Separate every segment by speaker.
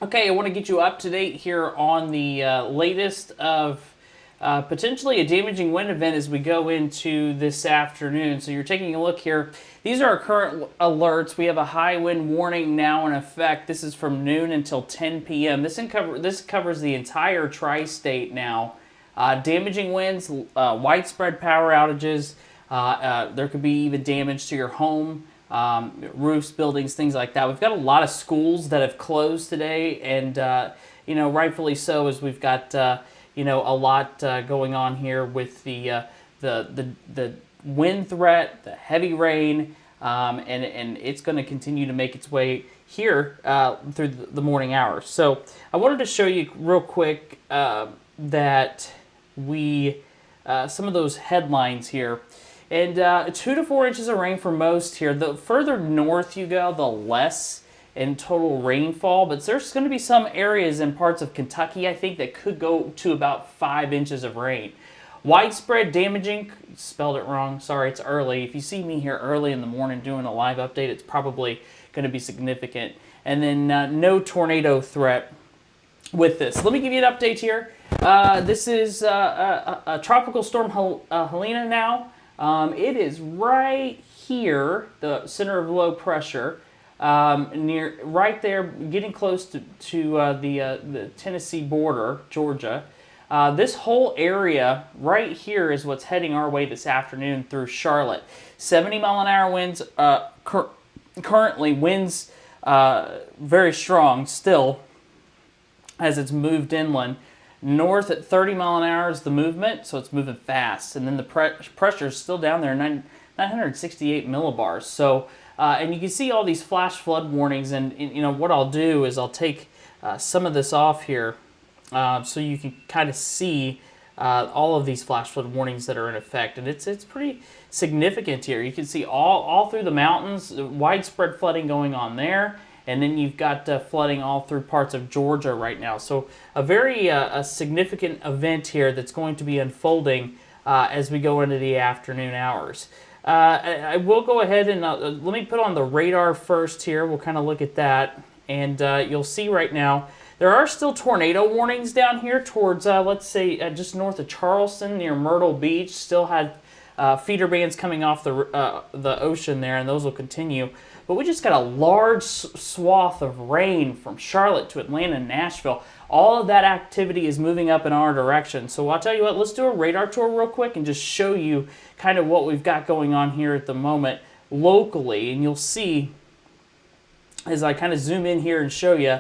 Speaker 1: Okay, I want to get you up to date here on the latest of potentially a damaging wind event as we go into this afternoon. So you're taking a look here. These are our current alerts. We have a high wind warning now in effect. This is from noon until 10 p.m. This covers the entire tri-state now. Damaging winds, widespread power outages. There could be even damage to your home. Roofs, buildings, things like that. We've got a lot of schools that have closed today, and rightfully so, as we've got a lot going on here with the wind threat, the heavy rain, and it's going to continue to make its way here through the morning hours. So I wanted to show you real quick that we some of those headlines here. And 2 to 4 inches of rain for most here. The further north you go, the less in total rainfall. But there's going to be some areas in parts of Kentucky, I think, that could go to about 5 inches of rain. Widespread damaging, spelled it wrong, sorry, it's early. If you see me here early in the morning doing a live update, it's probably going to be significant. And then no tornado threat with this. Let me give you an update here. This is a tropical storm Helene now. It is right here, the center of low pressure, right there, getting close to the Tennessee border, Georgia. This whole area right here is what's heading our way this afternoon through Charlotte. 70-mile-an-hour winds, currently winds very strong still as it's moved inland. North at 30 mile an hour is the movement, so it's moving fast. And then the pressure is still down there, 968 millibars. So, and you can see all these flash flood warnings. And what I'll do is I'll take some of this off here so you can kind of see all of these flash flood warnings that are in effect, and it's pretty significant here. You can see all through the mountains, widespread flooding going on there, and then you've got flooding all through parts of Georgia right now. So a very a significant event here that's going to be unfolding as we go into the afternoon hours. I will go ahead and let me put on the radar first here. We'll kind of look at that, and you'll see right now there are still tornado warnings down here towards, let's say, just north of Charleston near Myrtle Beach. Still had feeder bands coming off the ocean there, and those will continue. But we just got a large swath of rain from Charlotte to Atlanta and Nashville. All of that activity is moving up in our direction. So I'll tell you what, let's do a radar tour real quick and just show you kind of what we've got going on here at the moment locally. And you'll see, as I kind of zoom in here and show you,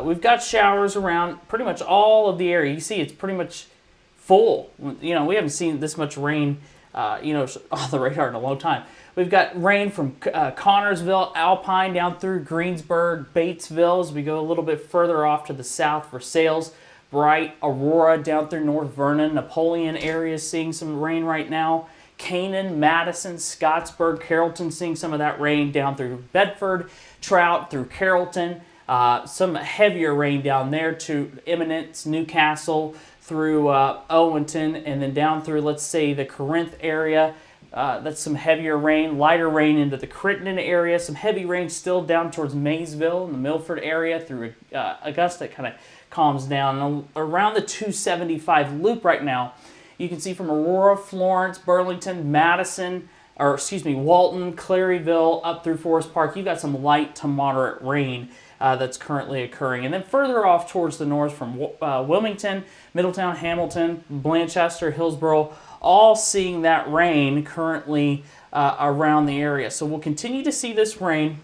Speaker 1: we've got showers around pretty much all of the area. You see it's pretty much full. You know, we haven't seen this much rain, on the radar in a long time. We've got rain from Connorsville, Alpine, down through Greensburg, Batesville, as we go a little bit further off to the south for Sales, Bright, Aurora, down through North Vernon, Napoleon area seeing some rain right now. Canaan, Madison, Scottsburg, Carrollton seeing some of that rain down through Bedford, Trout through Carrollton. Some heavier rain down there to Eminence, Newcastle, through Owenston, and then down through, let's say, the Corinth area. That's some heavier rain, lighter rain into the Crittenden area, some heavy rain still down towards Maysville and the Milford area through Augusta. It kind of calms down. And around the 275 loop right now, you can see from Aurora, Florence, Burlington, Madison, Walton, Claryville, up through Forest Park. You've got some light to moderate rain that's currently occurring. And then further off towards the north from Wilmington, Middletown, Hamilton, Blanchester, Hillsborough, all seeing that rain currently around the area. So we'll continue to see this rain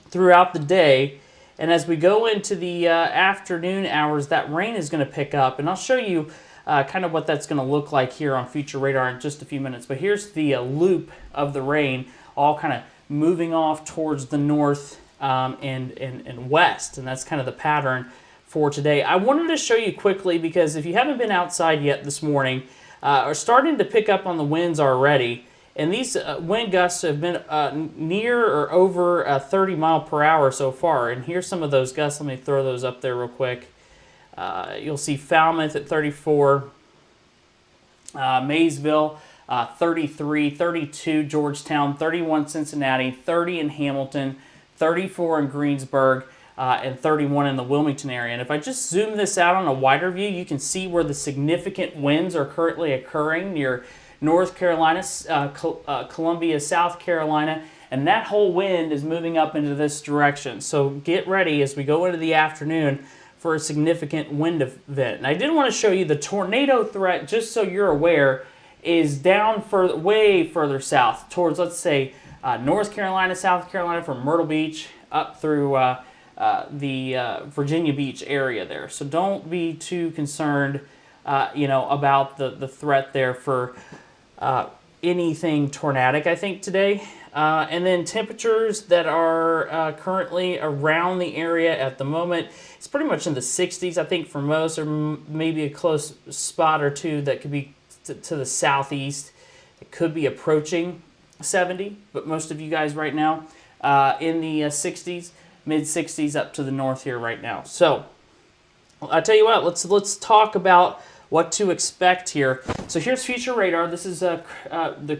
Speaker 1: throughout the day. And as we go into the afternoon hours, that rain is going to pick up. And I'll show you kind of what that's going to look like here on Future Radar in just a few minutes. But here's the loop of the rain, all kind of moving off towards the north and west. And that's kind of the pattern for today. I wanted to show you quickly because if you haven't been outside yet this morning, are starting to pick up on the winds already. And these wind gusts have been near or over 30 mile per hour so far. And here's some of those gusts. Let me throw those up there real quick. You'll see Falmouth at 34, Maysville 33, 32 Georgetown, 31 Cincinnati, 30 in Hamilton, 34 in Greensburg, and 31 in the Wilmington area. And if I just zoom this out on a wider view, you can see where the significant winds are currently occurring near North Carolina, Columbia, South Carolina, and that whole wind is moving up into this direction. So get ready as we go into the afternoon for a significant wind event. And I did want to show you the tornado threat, just so you're aware, is down way further south towards, let's say, North Carolina, South Carolina, from Myrtle Beach up through the Virginia Beach area there. So don't be too concerned, about the threat there for anything tornadic, I think, today. And then temperatures that are currently around the area at the moment, it's pretty much in the 60s, I think, for most, or maybe a close spot or two that could be to the southeast. It could be approaching 70, but most of you guys right now in the 60s, mid-60s up to the north here right now. So I tell you what, let's talk about what to expect here. So here's Future Radar. This is the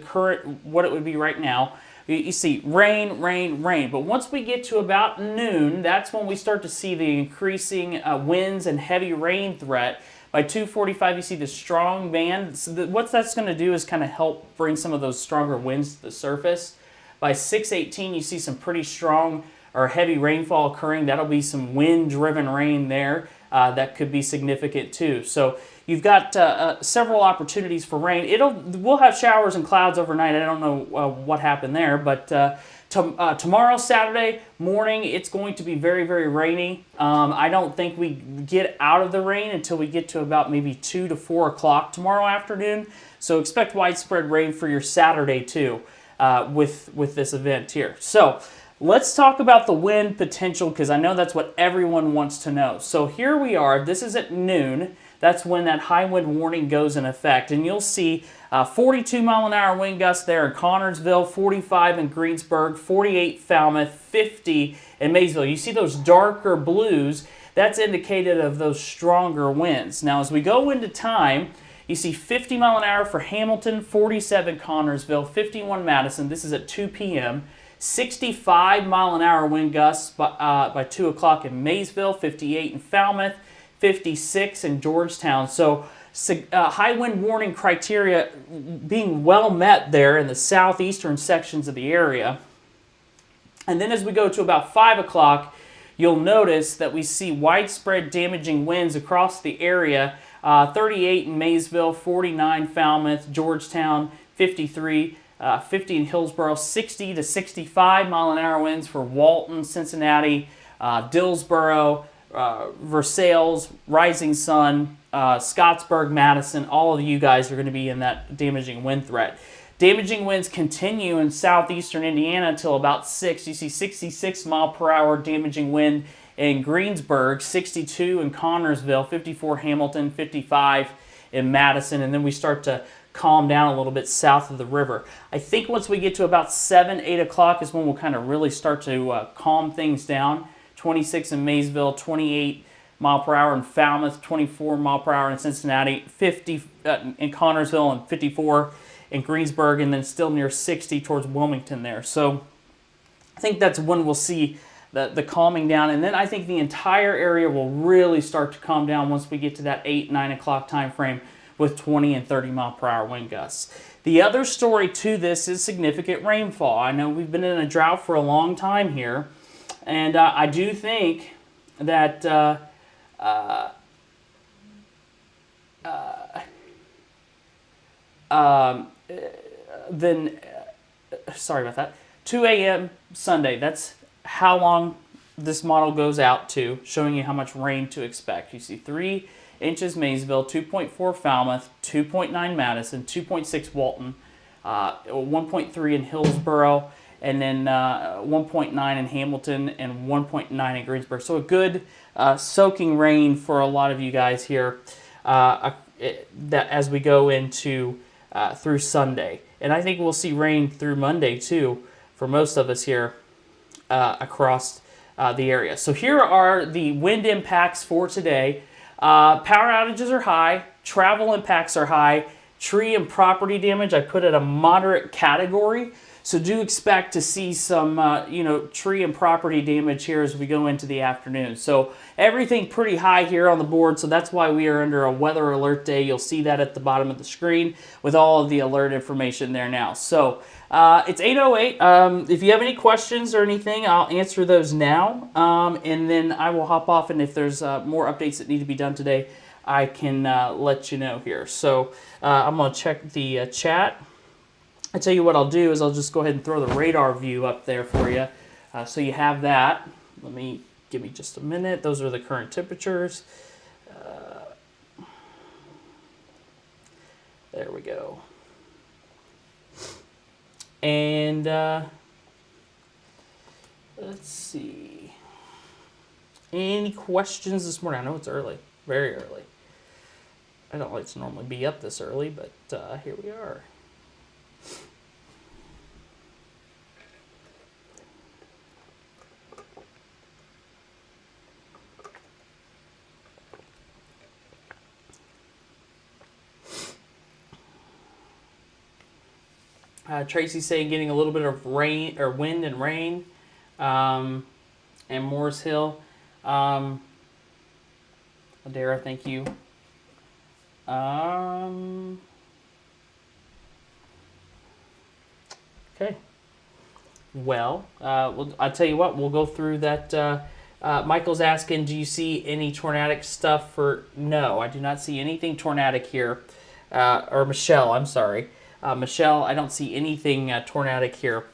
Speaker 1: current, what it would be right now. You see rain, rain, rain. But once we get to about noon, that's when we start to see the increasing winds and heavy rain threat. By 2:45, you see the strong band. So what that's going to do is kind of help bring some of those stronger winds to the surface. By 6:18, you see some pretty strong or heavy rainfall occurring. That'll be some wind-driven rain there. That could be significant too. So you've got several opportunities for rain. We'll have showers and clouds overnight. I don't know what happened there, but tomorrow, Saturday morning, it's going to be very, very rainy. I don't think we get out of the rain until we get to about maybe 2 to 4 o'clock tomorrow afternoon. So expect widespread rain for your Saturday too with this event here. So let's talk about the wind potential because I know that's what everyone wants to know. So here we are. This is at noon. that's when that high wind warning goes in effect. And you'll see 42-mile-an-hour wind gusts there in Connersville, 45 in Greensburg, 48 Falmouth, 50 in Maysville. You see those darker blues, that's indicated of those stronger winds. Now, as we go into time, you see 50 mile an hour for Hamilton, 47 Connersville, 51 Madison. This is at 2 p.m. 65 mile an hour wind gusts by 2 o'clock in Maysville, 58 in Falmouth, 56 in Georgetown. So high wind warning criteria being well met there in the southeastern sections of the area. And then as we go to about 5 o'clock, you'll notice that we see widespread damaging winds across the area. 38 in Maysville, 49 Falmouth, Georgetown, 53, 50 in Hillsborough, 60 to 65 mile an hour winds for Walton, Cincinnati, Dillsboro, Versailles, Rising Sun, Scottsburg, Madison. All of you guys are going to be in that damaging wind threat. Damaging winds continue in southeastern Indiana until about 6. You see 66 mile per hour damaging wind in Greensburg, 62 in Connersville, 54 Hamilton, 55 in Madison, and then we start to calm down a little bit south of the river. I think once we get to about 7, 8 o'clock is when we'll kind of really start to calm things down. 26 in Maysville, 28 mile per hour in Falmouth, 24 mile per hour in Cincinnati, 50 in Connersville, and 54 in Greensburg, and then still near 60 towards Wilmington there. So I think that's when we'll see the calming down, and then I think the entire area will really start to calm down once we get to that 8, 9 o'clock time frame with 20 and 30 mile per hour wind gusts. The other story to this is significant rainfall. I know we've been in a drought for a long time here, and I do think that sorry about that, 2 a.m. Sunday, that's how long this model goes out to, showing you how much rain to expect. You see 3 inches Maysville, 2.4 Falmouth, 2.9 Madison, 2.6 Walton, 1.3 in Hillsborough, and then 1.9 in Hamilton, and 1.9 in Greensburg. So a good soaking rain for a lot of you guys here that as we go into through Sunday. And I think we'll see rain through Monday too for most of us here across the area. So here are the wind impacts for today. Power outages are high, travel impacts are high, tree and property damage I put at a moderate category. So do expect to see some tree and property damage here as we go into the afternoon. So everything pretty high here on the board, so that's why we are under a weather alert day. You'll see that at the bottom of the screen with all of the alert information there now. So it's 8:08. If you have any questions or anything, I'll answer those now, and then I will hop off, and if there's more updates that need to be done today, I can let you know here. So I'm going to check the chat. I tell you what I'll do is I'll just go ahead and throw the radar view up there for you, so you have that. Give me just a minute. Those are the current temperatures. There we go. And let's see. Any questions this morning? I know it's early, very early. I don't like to normally be up this early, but here we are. Tracy's saying getting a little bit of rain or wind and rain, and Morris Hill. Adara, thank you. Okay. Well, I'll tell you what. We'll go through that. Michael's asking, do you see any tornadic stuff for? No, I do not see anything tornadic here. Or Michelle, I'm sorry. Michelle, I don't see anything tornadic here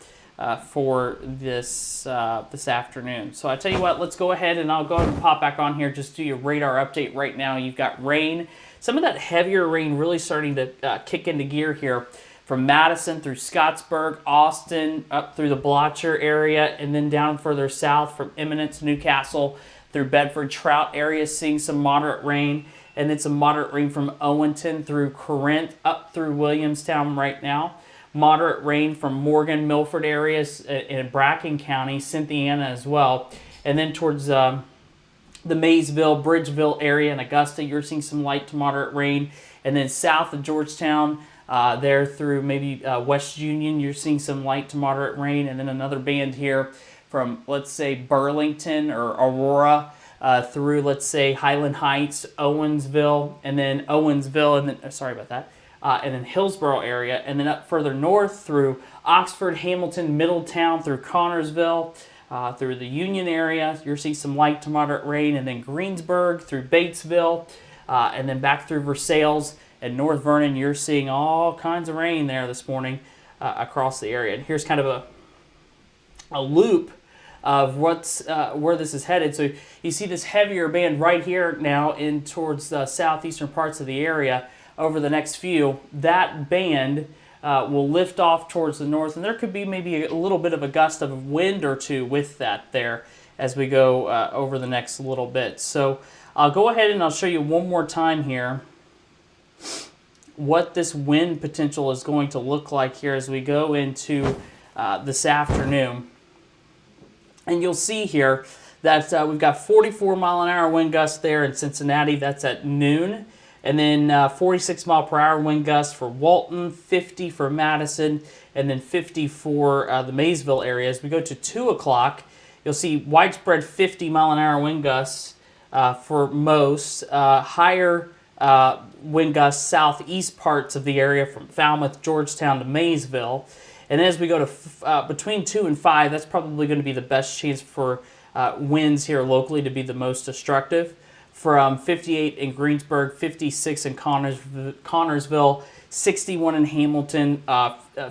Speaker 1: for this afternoon. So I tell you what, let's go ahead and I'll go ahead and pop back on here, just do your radar update right now. You've got rain, some of that heavier rain really starting to kick into gear here from Madison through Scottsburg, Austin, up through the Blotcher area, and then down further south from Eminence, Newcastle, through Bedford, Trout area, seeing some moderate rain. and then some moderate rain from Owenton through Corinth up through Williamstown right now. Moderate rain from Morgan, Milford areas in Bracken County, Cynthiana as well. And then towards the Maysville, Bridgeville area in Augusta, you're seeing some light to moderate rain. And then south of Georgetown, there through maybe West Union, you're seeing some light to moderate rain. And then another band here from, let's say, Burlington or Aurora through, let's say, Highland Heights, Owensville, and then and then Hillsborough area, and then up further north through Oxford, Hamilton, Middletown, through Connorsville, through the Union area. You're seeing some light to moderate rain, and then Greensburg through Batesville, and then back through Versailles and North Vernon. You're seeing all kinds of rain there this morning across the area. And here's kind of a loop of where this is headed. So you see this heavier band right here now in towards the southeastern parts of the area. Over the next few, that band will lift off towards the north, and there could be maybe a little bit of a gust of wind or two with that there as we go over the next little bit. So I'll go ahead and I'll show you one more time here what this wind potential is going to look like here as we go into this afternoon. And you'll see here that we've got 44 mile an hour wind gusts there in Cincinnati. That's at noon. And then 46 mile per hour wind gusts for Walton, 50 for Madison, and then 50 for the Maysville area. As we go to 2 o'clock, you'll see widespread 50 mile an hour wind gusts for most. Higher wind gusts southeast parts of the area from Falmouth, Georgetown to Maysville. And then as we go to between 2 and 5, that's probably going to be the best chance for winds here locally to be the most destructive. From 58 in Greensburg, 56 in Connorsville, 61 in Hamilton,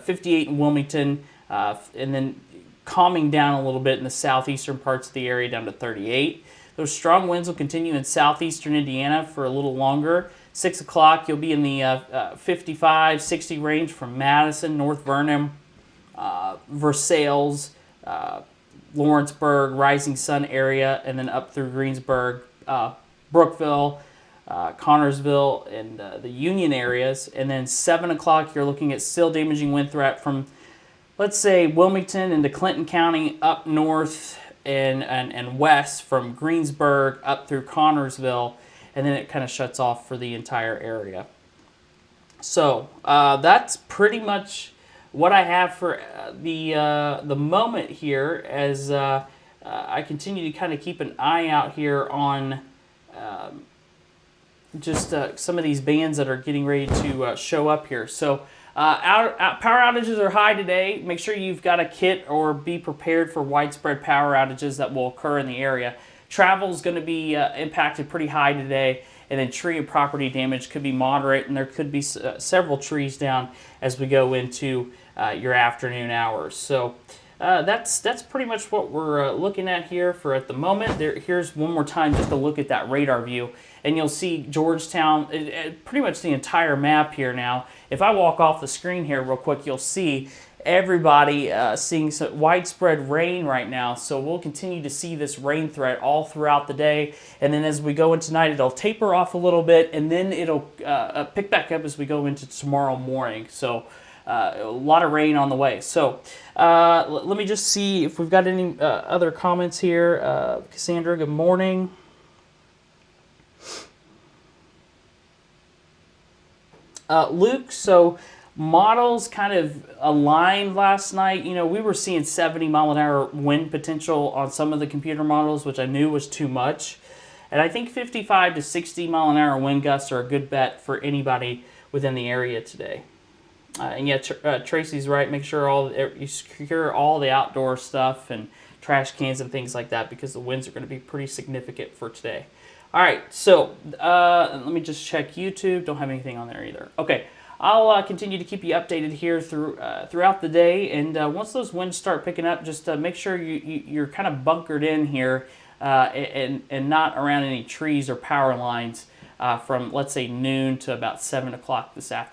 Speaker 1: 58 in Wilmington, and then calming down a little bit in the southeastern parts of the area down to 38. Those strong winds will continue in southeastern Indiana for a little longer. 6 o'clock, you'll be in the 55, 60 range from Madison, North Vernon, Versailles, Lawrenceburg, Rising Sun area, and then up through Greensburg, Brookville, Connorsville, and the Union areas. And then 7 o'clock, you're looking at still damaging wind threat from, let's say, Wilmington into Clinton County up north and west from Greensburg up through Connorsville, and then it kind of shuts off for the entire area. So that's pretty much what I have for the moment here as I continue to kind of keep an eye out here on just some of these bands that are getting ready to show up here. So power outages are high today. Make sure you've got a kit or be prepared for widespread power outages that will occur in the area. Travel is going to be impacted pretty high today, and then tree and property damage could be moderate, and there could be several trees down as we go into your afternoon hours. So that's pretty much what we're looking at here for at the moment. Here's one more time just to look at that radar view, and you'll see Georgetown, pretty much the entire map here now. If I walk off the screen here real quick, you'll see everybody seeing some widespread rain right now. So we'll continue to see this rain threat all throughout the day, and then as we go into tonight, it'll taper off a little bit, and then it'll pick back up as we go into tomorrow morning. So a lot of rain on the way. So let me just see if we've got any other comments here. Cassandra, good morning. Luke, so models kind of aligned last night. You know, we were seeing 70 mile an hour wind potential on some of the computer models, which I knew was too much. And I think 55 to 60 mile an hour wind gusts are a good bet for anybody within the area today. And yeah, Tracy's right. Make sure you secure all the outdoor stuff and trash cans and things like that, because the winds are going to be pretty significant for today. All right, so let me just check YouTube. Don't have anything on there either. Okay, I'll continue to keep you updated here throughout the day. And once those winds start picking up, just make sure you're kind of bunkered in here and not around any trees or power lines from, let's say, noon to about 7 o'clock this afternoon.